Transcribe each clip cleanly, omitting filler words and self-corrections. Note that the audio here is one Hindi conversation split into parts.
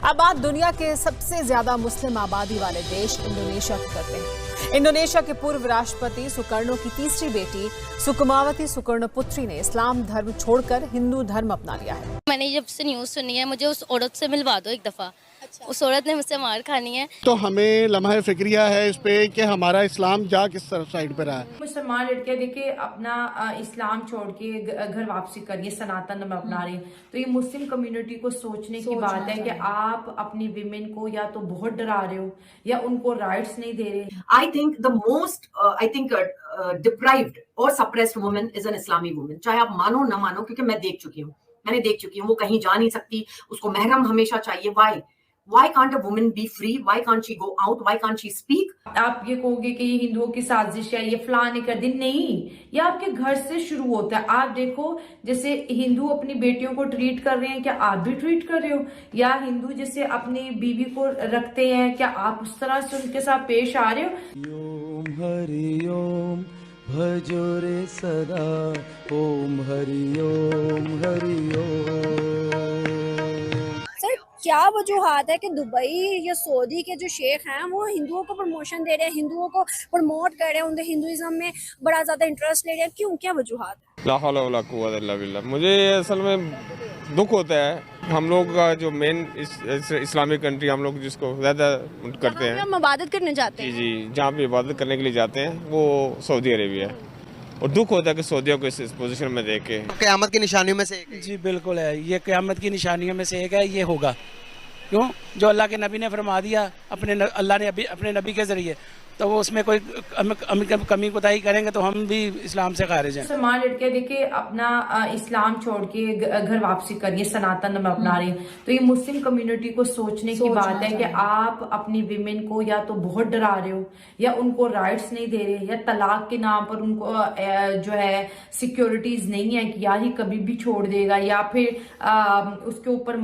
अब बात दुनिया के सबसे ज्यादा मुस्लिम आबादी वाले देश इंडोनेशिया की करते हैं। इंडोनेशिया के पूर्व राष्ट्रपति सुकर्णो की तीसरी बेटी सुकुमावती सुकर्णोपुत्री ने इस्लाम धर्म छोड़कर हिंदू धर्म अपना लिया है। मैंने जब से न्यूज़ सुनी है, मुझे उस औरत से मिलवा दो एक दफ़ा। अच्छा। उस औरत ने मुझसे मार खानी है। तो हमें लम्हा फिक्रिया है इस पे कि हमारा इस्लाम जा किस साइड पर रहा है। मुसलमान लड़कियां देखिए अपना इस्लाम छोड़ के घर वापसी करिए, सनातन धर्म अपना रही है। तो ये मुस्लिम कम्युनिटी को सोचने की बात है कि आप अपनी विमेन को या तो बहुत डरा रहे हो या उनको राइट्स नहीं दे रहे। I think the most deprived और सप्रेस्ड वुमेन इज एन इस्लामी वुमेन, चाहे आप मानो ना मानो, क्योंकि मैंने देख चुकी हूँ वो कहीं जा नहीं सकती, उसको महरम हमेशा चाहिए। Why can't a woman be free? Why can't she go out? Why can't she speak? आप ये कहोगे कि ये हिंदुओं की साजिश है, ये फलाने कर दिन नहीं, ये आपके घर से शुरू होता है। आप देखो जैसे हिंदू अपनी बेटियों को ट्रीट कर रहे हैं, क्या आप भी ट्रीट कर रहे हो? या हिंदू जैसे अपनी बीवी को रखते हैं, क्या आप उस तरह से उनके साथ पेश आ रहे हो? ओम हरि ओम भजो रे सदा, ओम हरि ओम हरि ओम। क्या वजूहात है कि दुबई या सऊदी के जो शेख हैं वो हिंदुओं को प्रमोशन दे रहे हैं, हिंदुओं को प्रमोट कर रहे हैं, उनके हिंदुइज्म में बड़ा ज्यादा इंटरेस्ट ले रहे हैं? क्यों, क्या वजूहात है? ला हौला वला कुव्वत इल्ला बिल्लाह। मुझे असल में दुख होता है, हम लोग का जो मेन इस्लामिक कंट्री हम लोग जिसको ज्यादा करते हैं, हम इबादत करने जाते हैं, जी जहाँ पे इबादत करने के लिए जाते हैं वो सऊदी अरेबिया है। और दुख होता है कि सऊदियों को इस पोजीशन में देख के। क़यामत की निशानियों में से एक है। जी बिल्कुल है, ये क़यामत की निशानियों में से एक है, ये होगा। क्यों? जो अल्लाह के नबी ने फरमा दिया अल्लाह ने अपने नबी के जरिए, तो वो उसमें कोई कमी कोताही करेंगे तो हम भी इस्लाम से खारिज हैं। मुसलमान लड़कियां देखिए अपना इस्लाम छोड़ के घर वापसी करिए, सनातन धर्म अपना रही है। तो ये मुस्लिम कम्युनिटी को सोचने की बात है कि आप अपनी विमेन को या तो बहुत डरा रहे हो या उनको राइट्स नहीं दे रहे, या तलाक के नाम पर उनको जो है सिक्योरिटीज नहीं है कि यार ही कभी भी छोड़ देगा, या फिर उसके ऊपर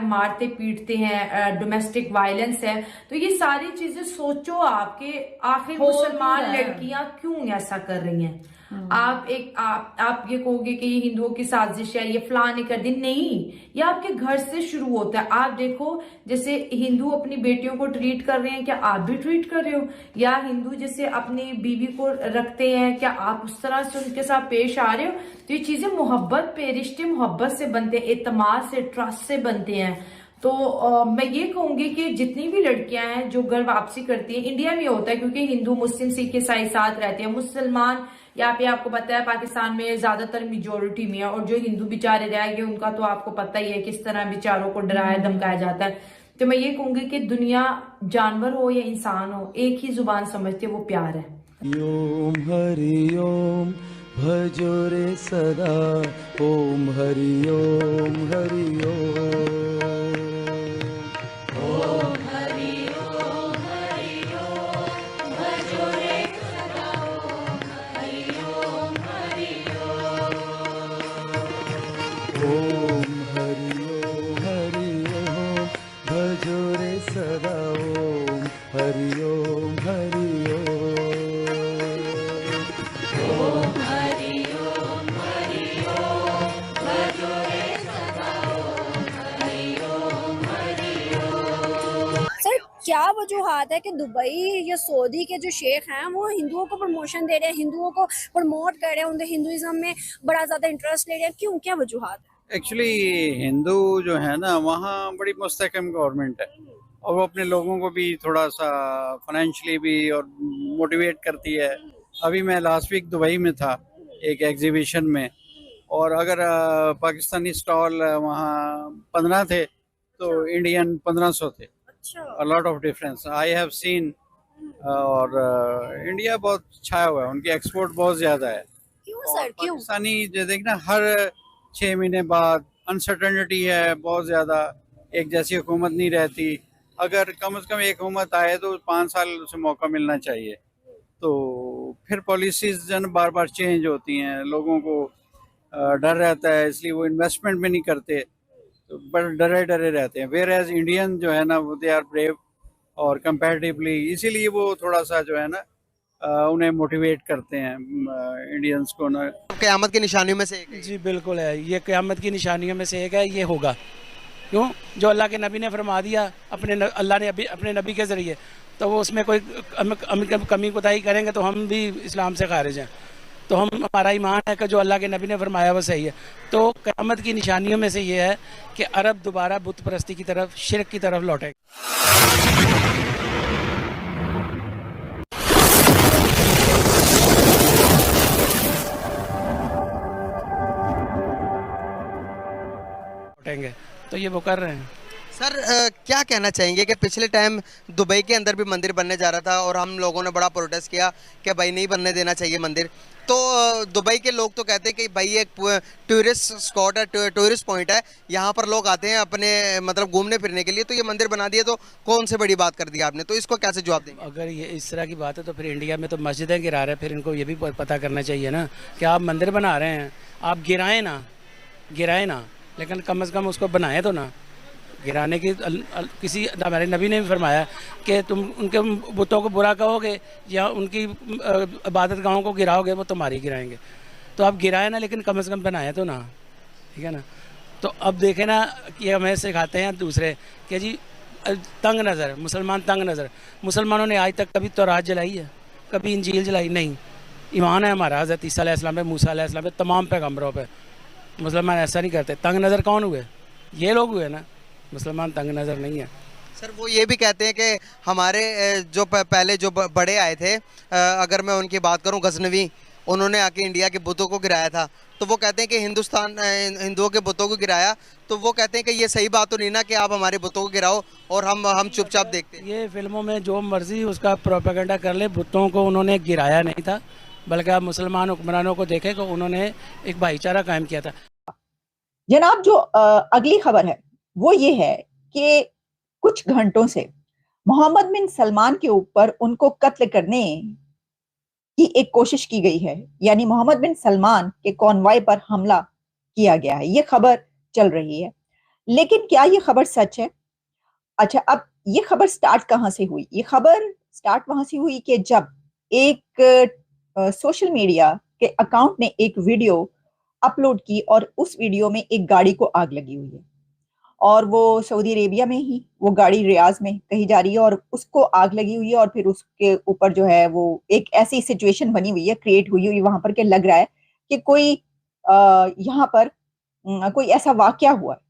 मारते पीटते हैं, डोमेस्टिक वायलेंस है। तो ये सारी चीजें सोचो आपके आखिर मुसलमान लड़कियां क्यों ऐसा कर रही हैं? आप ये कहोगे कि ये हिंदुओं की साजिश है, ये फलाने का दिन नहीं, ये आपके घर से शुरू होता है। आप देखो जैसे हिंदू अपनी बेटियों को ट्रीट कर रहे हैं, क्या आप भी ट्रीट कर रहे हो? या हिंदू जैसे अपनी बीवी को रखते हैं, क्या आप उस तरह से उनके साथ पेश आ रहे हो? तो ये चीजें मोहब्बत पे, रिश्ते मोहब्बत से बनते हैं, एतमाद से, ट्रस्ट से बनते हैं। तो मैं ये कहूंगी कि जितनी भी लड़कियां हैं जो घर वापसी करती हैं, इंडिया में होता है क्योंकि हिंदू मुस्लिम सिख ईसाई साथ रहते हैं। मुसलमान यहाँ पे आपको पता है पाकिस्तान में ज्यादातर मेजोरिटी में है, और जो हिंदू बेचारे रह गए उनका तो आपको पता ही है किस तरह बेचारों को डराया धमकाया जाता है। तो मैं ये कहूंगी कि दुनिया जानवर हो या इंसान हो, एक ही जुबान समझते, वो प्यार है। ओम हरि ओम भजो रे सदा, ओम हरि ओम हरि ओम। ओम हरि ओम हरि ओम भजो रे सदा, ओम हरि ओम हरि ओम। सर क्या वजूहात है कि दुबई या सऊदी के जो शेख हैं वो हिंदुओं को प्रमोशन दे रहे हैं, हिंदुओं को प्रमोट कर रहे हैं, उनके हिंदुइज्म में बड़ा ज्यादा इंटरेस्ट ले रहे हैं? क्यों, क्या वजूहात है? एक्चुअली हिंदू जो है ना, वहाँ बड़ी मुस्तहकम गवर्नमेंट है और वो अपने लोगों को भी थोड़ा सा फाइनेंशियली भी और मोटिवेट करती है। अभी मैं लास्ट वीक दुबई में था एक एग्जीबिशन में, और अगर पाकिस्तानी स्टॉल वहाँ 15 थे तो इंडियन 1500 थे। A lot of difference I have seen. और इंडिया बहुत छाया हुआ है, उनकी एक्सपोर्ट बहुत ज़्यादा है। क्यों सर, क्यों? पाकिस्तानी जो देखना हर 6 महीने बाद अनसर्टनिटी है बहुत ज़्यादा, एक जैसी हुकूमत नहीं रहती। अगर कम से कम एक हुकूमत आए तो 5 साल उसे मौका मिलना चाहिए। तो फिर पॉलिसीज जन बार बार चेंज होती हैं, लोगों को डर रहता है, इसलिए वो इन्वेस्टमेंट भी नहीं करते, तो बड़े डरे डरे रहते हैं। वेयर एज इंडियन जो है ना, वो दे आर ब्रेव और कंपैरेटिवली, इसीलिए वो थोड़ा सा जो है ना उन्हें मोटिवेट करते हैं इंडियंस को ना। क़यामत की निशानियों में से एक है। जी बिल्कुल है, ये क़यामत की निशानियों में से एक है, ये होगा। क्यों? जो अल्लाह के नबी ने फरमा दिया अल्लाह ने अपने नबी के ज़रिए, तो वो उसमें कोई कमी कोताही करेंगे तो हम भी इस्लाम से खारिज हैं। तो हमारा ईमान है कि जो अल्लाह के नबी ने फरमाया वो सही है। तो क़यामत की निशानियों में से ये है कि अरब दोबारा बुत परस्ती की तरफ, शिरक की तरफ लौटेगा। तो ये वो कर रहे हैं। सर क्या कहना चाहेंगे कि पिछले टाइम दुबई के अंदर भी मंदिर बनने जा रहा था और हम लोगों ने बड़ा प्रोटेस्ट किया कि भाई नहीं बनने देना चाहिए मंदिर, तो दुबई के लोग तो कहते हैं कि भाई एक टूरिस्ट स्पॉट है, टूरिस्ट पॉइंट है, यहाँ पर लोग आते हैं अपने मतलब घूमने फिरने के लिए, तो ये मंदिर बना दिए तो कौन से बड़ी बात कर दी आपने, तो इसको कैसे जवाब देंगे? अगर ये इस तरह की बात है तो फिर इंडिया में तो मस्जिदें गिरा रहे हैं, फिर इनको ये भी पता करना चाहिए ना कि आप मंदिर बना रहे हैं, आप गिराएं ना, लेकिन कम से कम उसको बनाएं तो ना। गिराने की किसी हमारे नबी ने भी फरमाया कि तुम उनके बुतों को बुरा कहोगे या उनकी इबादत गाहों को गिराओगे, वो तुम्हारी गिराएंगे। तो आप गिराए ना, लेकिन कम से कम बनाए तो ना, ठीक है ना। तो अब देखें ना कि हमें सिखाते हैं दूसरे कि जी तंग नज़र, मुसलमान तंग नज़र। मुसलमानों ने आज तक कभी तौरात जलाई है, कभी इंजील जलाई नहीं। ईमान है हमारा हज़रत ईसा अलैहिस्सलाम पे, मूसा अलैहिस्सलाम पे, तमाम पैगम्बरों पे। मुसलमान ऐसा नहीं करते। तंग नज़र कौन हुए? ये लोग हुए ना, मुसलमान तंग नज़र नहीं है। सर वो ये भी कहते हैं कि हमारे जो पहले जो बड़े आए थे, अगर मैं उनकी बात करूं, गजनवी, उन्होंने आके इंडिया के बुतों को गिराया था, तो वो कहते हैं कि हिंदुओं के बुतों को गिराया, तो वो कहते हैं कि ये सही बात तो नहीं ना कि आप हमारे बुतों को गिराओ और हम चुपचाप देखते हैं। ये फिल्मों में जो मर्जी उसका प्रोपेगेंडा कर ले, बुतों को उन्होंने गिराया नहीं था, बल्कि आप मुसलमान हुक्मरानों को देखें कि उन्होंने एक भाईचारा कायम किया था। जनाब, जो अगली खबर है वो ये है कि कुछ घंटों से मोहम्मद बिन सलमान के ऊपर उनको कत्ल करने की एक कोशिश की गई है, यानी मोहम्मद बिन सलमान के कॉन्वॉय पर हमला किया गया है, ये खबर चल रही है। लेकिन क्या ये खबर सच है? अच्छा, अब ये खबर स्टार्ट कहां से हुई? ये खबर स्टार्ट वहां से हुई कि जब एक सोशल मीडिया के अकाउंट ने एक वीडियो अपलोड की और उस वीडियो में एक गाड़ी को आग लगी हुई है, और वो सऊदी अरेबिया में ही वो गाड़ी रियाज में कहीं जा रही है और उसको आग लगी हुई है, और फिर उसके ऊपर जो है वो एक ऐसी सिचुएशन बनी हुई है, क्रिएट हुई हुई वहां पर कि लग रहा है कि कोई यहाँ पर कोई ऐसा वाकया हुआ है।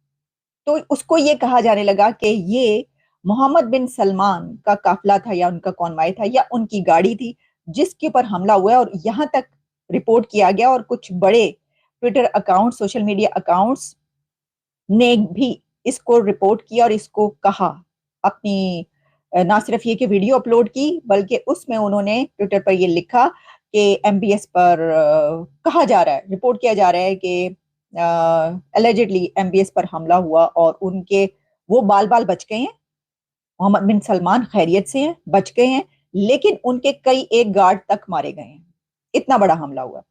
तो उसको ये कहा जाने लगा कि ये मोहम्मद बिन सलमान का काफिला था या उनका कॉन्वॉय था या उनकी गाड़ी थी जिसके ऊपर हमला हुआ है, और यहाँ तक रिपोर्ट किया गया। और कुछ बड़े Twitter account, social media accounts ने भी इसको रिपोर्ट किया और इसको कहा, अपनी ना सिर्फ ये कि वीडियो अपलोड की, बल्कि उसमें उन्होंने ट्विटर पर ये लिखा कि एमबीएस पर कहा जा रहा है, रिपोर्ट किया जा रहा है कि एलिजिडली एमबीएस पर हमला हुआ और उनके वो बाल बाल बच गए हैं। मोहम्मद बिन सलमान खैरियत से हैं, बच गए हैं, लेकिन उनके कई एक गार्ड तक मारे गए हैं। इतना बड़ा हमला हुआ।